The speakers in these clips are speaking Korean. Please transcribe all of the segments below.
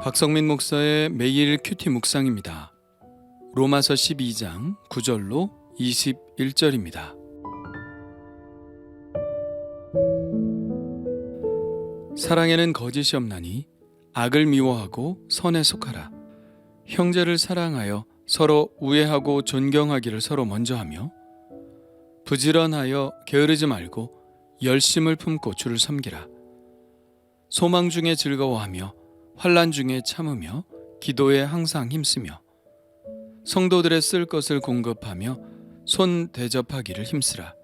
박성민 목사의 매일 큐티 묵상입니다. 로마서 12장 9절로 21절입니다. 사랑에는 거짓이 없나니 악을 미워하고 선에 속하라. 형제를 사랑하여 서로 우애하고 존경하기를 서로 먼저 하며 부지런하여 게으르지 말고 열심을 품고 주를 섬기라. 소망 중에 즐거워하며 환난 중에 참으며 기도에 항상 힘쓰며 성도들의 쓸 것을 공급하며 손 대접하기를 힘쓰라.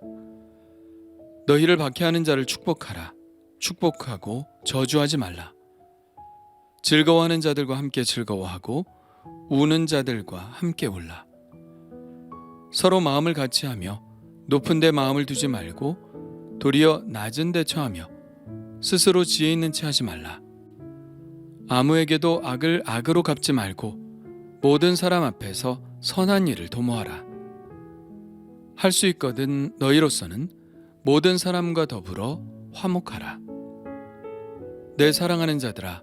너희를 박해하는 자를 축복하라. 축복하고 저주하지 말라. 즐거워하는 자들과 함께 즐거워하고 우는 자들과 함께 울라. 서로 마음을 같이 하며 높은 데 마음을 두지 말고 도리어 낮은 데 처하며 스스로 지혜 있는 채 하지 말라. 아무에게도 악을 악으로 갚지 말고 모든 사람 앞에서 선한 일을 도모하라. 할 수 있거든 너희로서는 모든 사람과 더불어 화목하라. 내 사랑하는 자들아,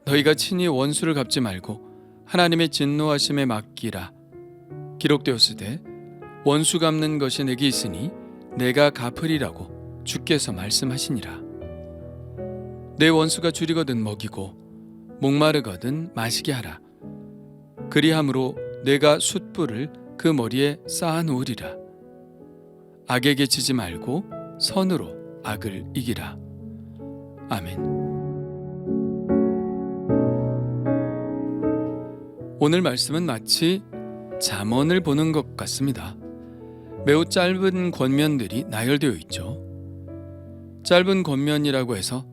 너희가 친히 원수를 갚지 말고 하나님의 진노하심에 맡기라. 기록되었으되 원수 갚는 것이 내게 있으니 내가 갚으리라고 주께서 말씀하시니라. 내 원수가 줄이거든 먹이고 목마르거든 마시게 하라. 그리함으로 내가 숯불을 그 머리에 쌓아 놓으리라. 악에게 지지 말고 선으로 악을 이기라. 아멘. 오늘 말씀은 마치 잠언을 보는 것 같습니다. 매우 짧은 권면들이 나열되어 있죠. 짧은 권면이라고 해서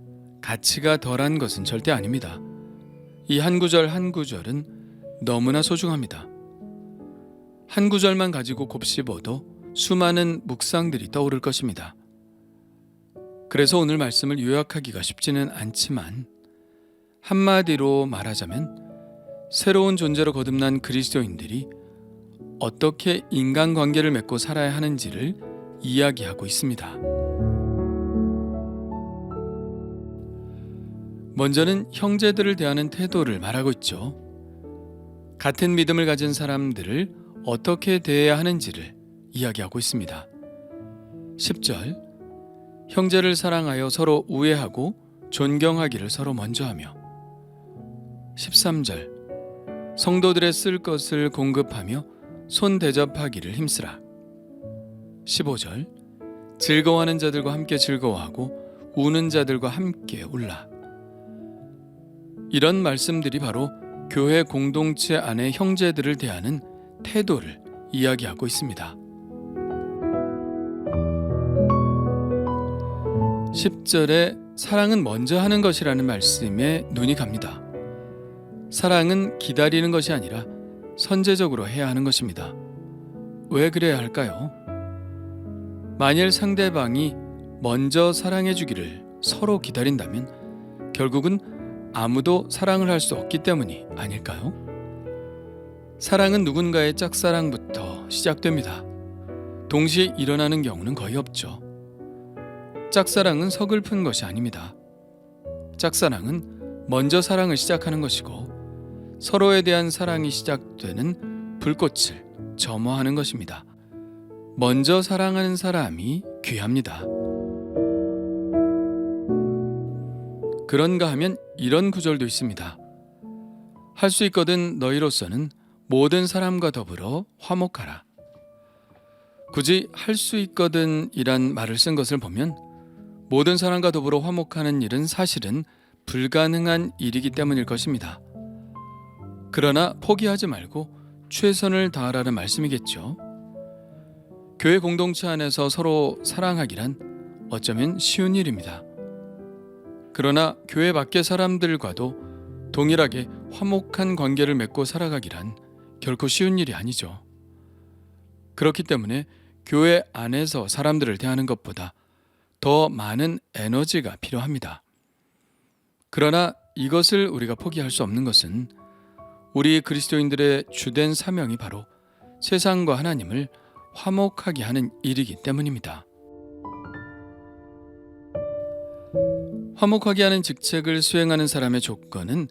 가치가 덜한 것은 절대 아닙니다. 이 한 구절 한 구절은 너무나 소중합니다. 한 구절만 가지고 곱씹어도 수많은 묵상들이 떠오를 것입니다. 그래서 오늘 말씀을 요약하기가 쉽지는 않지만 한마디로 말하자면 새로운 존재로 거듭난 그리스도인들이 어떻게 인간관계를 맺고 살아야 하는지를 이야기하고 있습니다. 먼저는 형제들을 대하는 태도를 말하고 있죠. 같은 믿음을 가진 사람들을 어떻게 대해야 하는지를 이야기하고 있습니다. 10절, 형제를 사랑하여 서로 우애하고 존경하기를 서로 먼저 하며 13절, 성도들의 쓸 것을 공급하며 손 대접하기를 힘쓰라. 15절, 즐거워하는 자들과 함께 즐거워하고 우는 자들과 함께 울라. 이런 말씀들이 바로 교회 공동체 안의 형제들을 대하는 태도를 이야기하고 있습니다. 10절에 사랑은 먼저 하는 것이라는 말씀에 눈이 갑니다. 사랑은 기다리는 것이 아니라 선제적으로 해야 하는 것입니다. 왜 그래야 할까요? 만일 상대방이 먼저 사랑해 주기를 서로 기다린다면 결국은 아무도 사랑을 할 수 없기 때문이 아닐까요? 사랑은 누군가의 짝사랑부터 시작됩니다. 동시에 일어나는 경우는 거의 없죠. 짝사랑은 서글픈 것이 아닙니다. 짝사랑은 먼저 사랑을 시작하는 것이고 서로에 대한 사랑이 시작되는 불꽃을 점화하는 것입니다. 먼저 사랑하는 사람이 귀합니다. 그런가 하면 이런 구절도 있습니다. 할 수 있거든 너희로서는 모든 사람과 더불어 화목하라. 굳이 할 수 있거든 이란 말을 쓴 것을 보면 모든 사람과 더불어 화목하는 일은 사실은 불가능한 일이기 때문일 것입니다. 그러나 포기하지 말고 최선을 다하라는 말씀이겠죠. 교회 공동체 안에서 서로 사랑하기란 어쩌면 쉬운 일입니다. 그러나 교회 밖의 사람들과도 동일하게 화목한 관계를 맺고 살아가기란 결코 쉬운 일이 아니죠. 그렇기 때문에 교회 안에서 사람들을 대하는 것보다 더 많은 에너지가 필요합니다. 그러나 이것을 우리가 포기할 수 없는 것은 우리 그리스도인들의 주된 사명이 바로 세상과 하나님을 화목하게 하는 일이기 때문입니다. 화목하게 하는 직책을 수행하는 사람의 조건은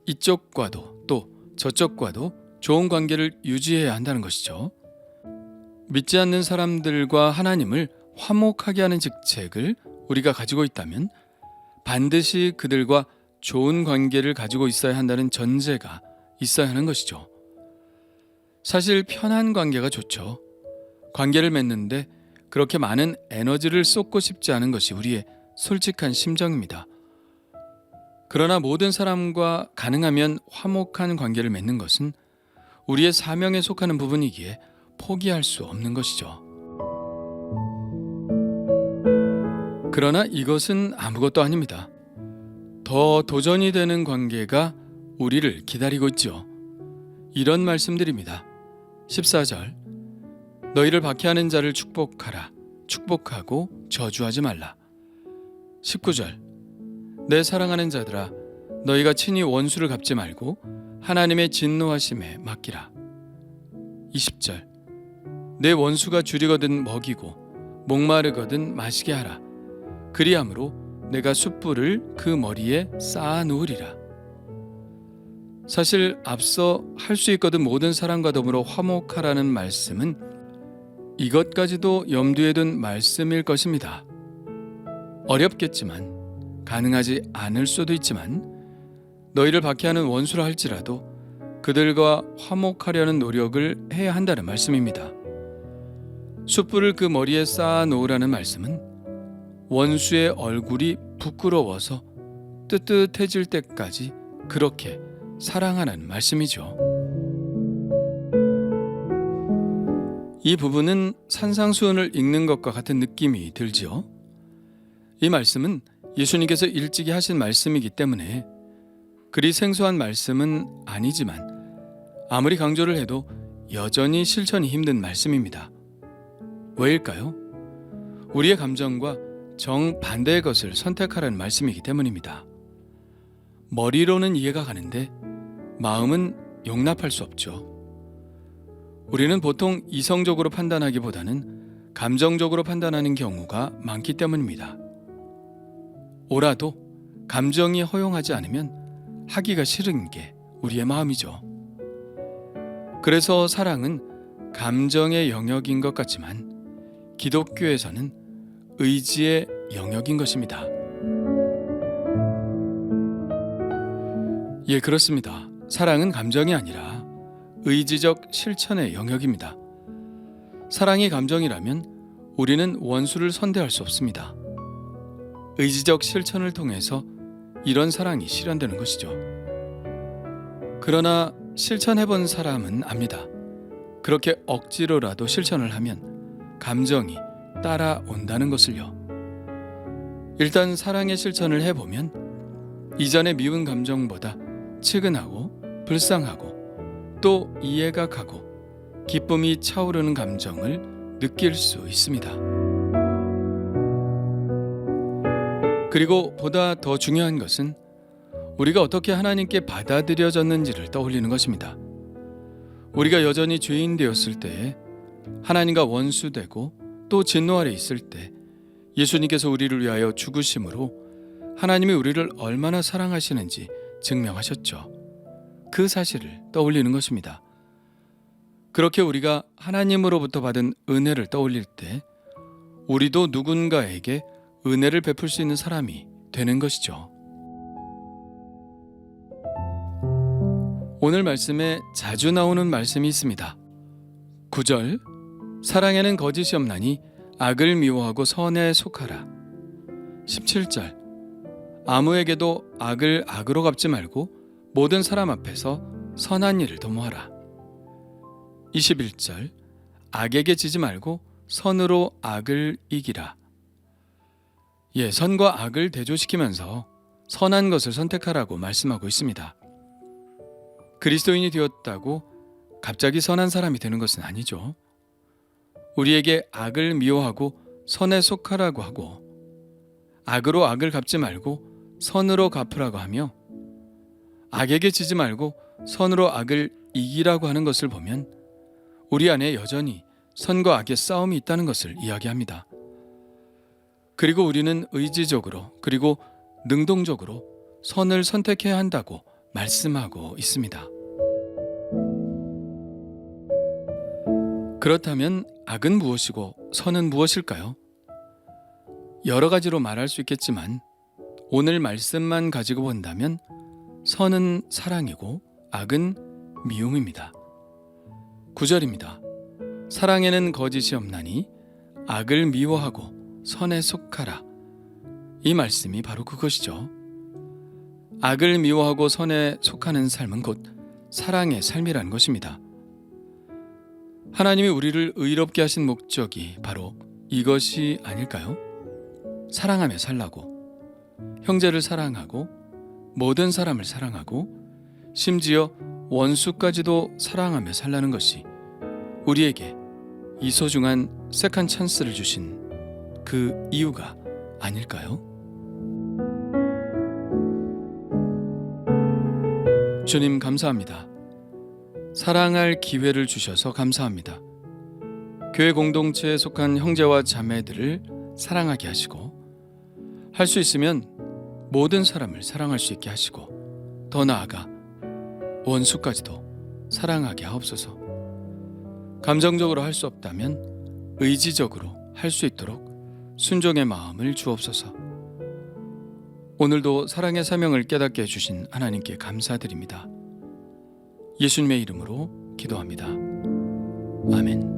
이쪽과도 또 저쪽과도 좋은 관계를 유지해야 한다는 것이죠. 믿지 않는 사람들과 하나님을 화목하게 하는 직책을 우리가 가지고 있다면 반드시 그들과 좋은 관계를 가지고 있어야 한다는 전제가 있어야 하는 것이죠. 사실 편한 관계가 좋죠. 관계를 맺는데 그렇게 많은 에너지를 쏟고 싶지 않은 것이 우리의 솔직한 심정입니다. 그러나 모든 사람과 가능하면 화목한 관계를 맺는 것은 우리의 사명에 속하는 부분이기에 포기할 수 없는 것이죠. 그러나 이것은 아무것도 아닙니다. 더 도전이 되는 관계가 우리를 기다리고 있죠. 이런 말씀드립니다. 14절, 너희를 박해하는 자를 축복하라. 축복하고 저주하지 말라. 19절, 내 사랑하는 자들아, 너희가 친히 원수를 갚지 말고 하나님의 진노하심에 맡기라. 20절, 내 원수가 줄이거든 먹이고 목마르거든 마시게 하라. 그리함으로 내가 숯불을 그 머리에 쌓아 놓으리라. 사실 앞서 할 수 있거든 모든 사람과 더불어 화목하라는 말씀은 이것까지도 염두에 둔 말씀일 것입니다. 어렵겠지만, 가능하지 않을 수도 있지만 너희를 박해하는 원수라 할지라도 그들과 화목하려는 노력을 해야 한다는 말씀입니다. 숯불을 그 머리에 쌓아 놓으라는 말씀은 원수의 얼굴이 부끄러워서 뜨뜻해질 때까지 그렇게 사랑하라는 말씀이죠. 이 부분은 산상수훈을 읽는 것과 같은 느낌이 들지요. 이 말씀은 예수님께서 일찍이 하신 말씀이기 때문에 그리 생소한 말씀은 아니지만 아무리 강조를 해도 여전히 실천이 힘든 말씀입니다. 왜일까요? 우리의 감정과 정반대의 것을 선택하라는 말씀이기 때문입니다. 머리로는 이해가 가는데 마음은 용납할 수 없죠. 우리는 보통 이성적으로 판단하기보다는 감정적으로 판단하는 경우가 많기 때문입니다. 오라도 감정이 허용하지 않으면 하기가 싫은 게 우리의 마음이죠. 그래서 사랑은 감정의 영역인 것 같지만 기독교에서는 의지의 영역인 것입니다. 예, 그렇습니다. 사랑은 감정이 아니라 의지적 실천의 영역입니다. 사랑이 감정이라면 우리는 원수를 선대할 수 없습니다. 의지적 실천을 통해서 이런 사랑이 실현되는 것이죠. 그러나 실천해본 사람은 압니다. 그렇게 억지로라도 실천을 하면 감정이 따라온다는 것을요. 일단 사랑의 실천을 해보면 이전의 미운 감정보다 측은하고 불쌍하고 또 이해가 가고 기쁨이 차오르는 감정을 느낄 수 있습니다. 그리고 보다 더 중요한 것은 우리가 어떻게 하나님께 받아들여졌는지를 떠올리는 것입니다. 우리가 여전히 죄인 되었을 때에 하나님과 원수되고 또 진노 아래 있을 때 예수님께서 우리를 위하여 죽으심으로 하나님이 우리를 얼마나 사랑하시는지 증명하셨죠. 그 사실을 떠올리는 것입니다. 그렇게 우리가 하나님으로부터 받은 은혜를 떠올릴 때 우리도 누군가에게 은혜를 베풀 수 있는 사람이 되는 것이죠. 오늘 말씀에 자주 나오는 말씀이 있습니다. 9절, 사랑에는 거짓이 없나니 악을 미워하고 선에 속하라. 17절, 아무에게도 악을 악으로 갚지 말고 모든 사람 앞에서 선한 일을 도모하라. 21절, 악에게 지지 말고 선으로 악을 이기라. 예, 선과 악을 대조시키면서 선한 것을 선택하라고 말씀하고 있습니다. 그리스도인이 되었다고 갑자기 선한 사람이 되는 것은 아니죠. 우리에게 악을 미워하고 선에 속하라고 하고 악으로 악을 갚지 말고 선으로 갚으라고 하며 악에게 지지 말고 선으로 악을 이기라고 하는 것을 보면 우리 안에 여전히 선과 악의 싸움이 있다는 것을 이야기합니다. 그리고 우리는 의지적으로 그리고 능동적으로 선을 선택해야 한다고 말씀하고 있습니다. 그렇다면 악은 무엇이고 선은 무엇일까요? 여러 가지로 말할 수 있겠지만 오늘 말씀만 가지고 본다면 선은 사랑이고 악은 미움입니다. 9절입니다. 사랑에는 거짓이 없나니 악을 미워하고 선에 속하라. 이 말씀이 바로 그것이죠. 악을 미워하고 선에 속하는 삶은 곧 사랑의 삶이라는 것입니다. 하나님이 우리를 의롭게 하신 목적이 바로 이것이 아닐까요? 사랑하며 살라고, 형제를 사랑하고 모든 사람을 사랑하고 심지어 원수까지도 사랑하며 살라는 것이 우리에게 이 소중한 세컨 찬스를 주신 그 이유가 아닐까요? 주님 감사합니다. 사랑할 기회를 주셔서 감사합니다. 교회 공동체에 속한 형제와 자매들을 사랑하게 하시고 할 수 있으면 모든 사람을 사랑할 수 있게 하시고 더 나아가 원수까지도 사랑하게 하옵소서. 감정적으로 할 수 없다면 의지적으로 할 수 있도록 순종의 마음을 주옵소서. 오늘도 사랑의 사명을 깨닫게 해주신 하나님께 감사드립니다. 예수님의 이름으로 기도합니다. 아멘.